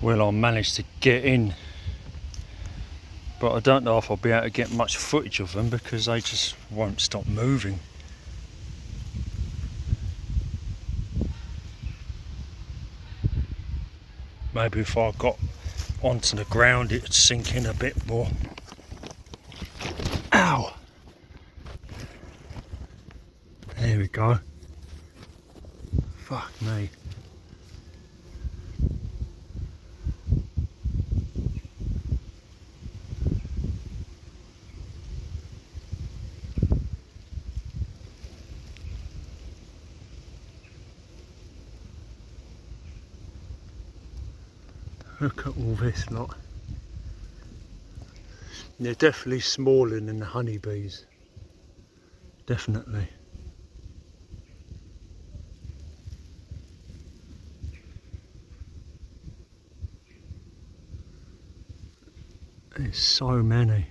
Well, I managed to get in, but I don't know if I'll be able to get much footage of them because they just won't stop moving. Maybe if I got onto the ground it'd sink in a bit more. Ow! There we go. Fuck me. Look at all this lot. They're definitely smaller than the honeybees. Definitely. There's so many.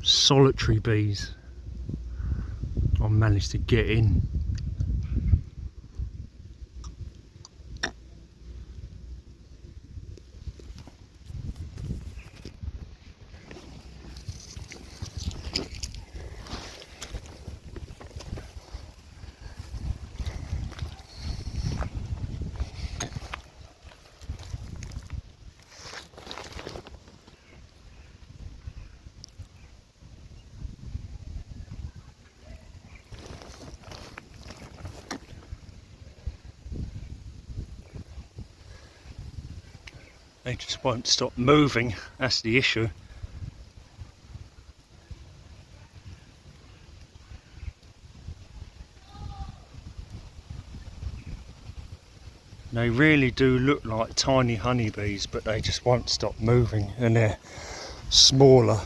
Solitary bees. I managed to get in. They just won't stop moving, that's the issue. They really do look like tiny honeybees, but they just won't stop moving, and they're smaller.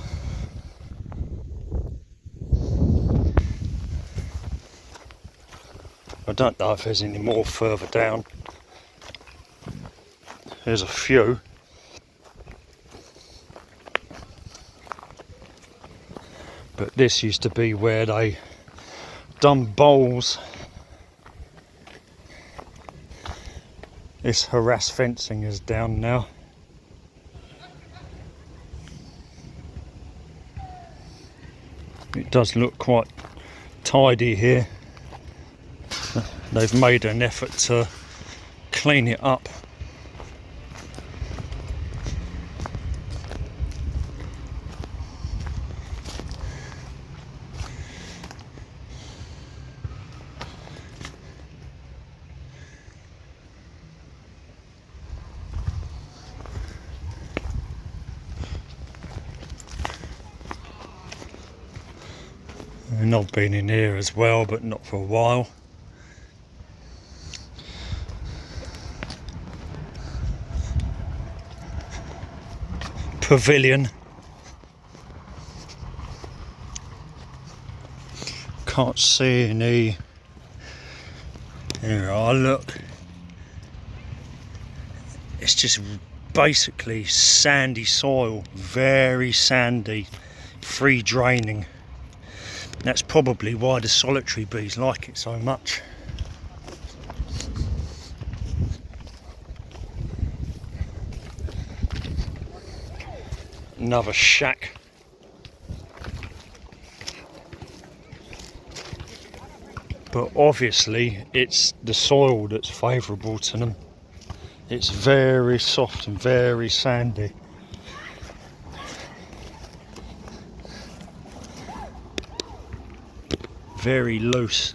I don't know if there's any more further down. There's a few. But this used to be where they done bowls. This harass fencing is down now. It does look quite tidy here. They've made an effort to clean it up. And I've been in here as well, but not for a while. Pavilion. Can't see any. Here are, look. It's just basically sandy soil, very sandy, free draining. That's probably why the solitary bees like it so much. Another shack. But obviously it's the soil that's favourable to them. It's very soft and very sandy. Very loose.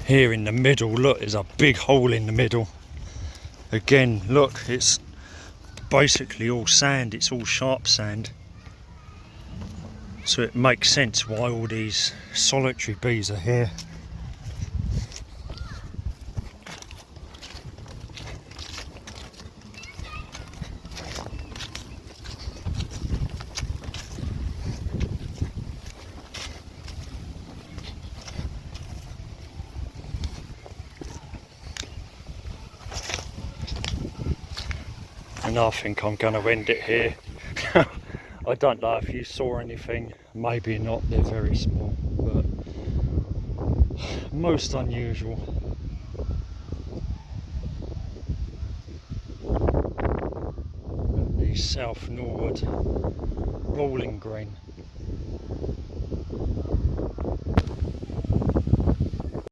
Here in the middle, look, there's a big hole in the middle. Again, look, it's basically all sand, it's all sharp sand. So it makes sense why all these solitary bees are here. and I think I'm going to end it here. I don't know if you saw anything, maybe not, they're very small, but most unusual. The South Norwood rolling green.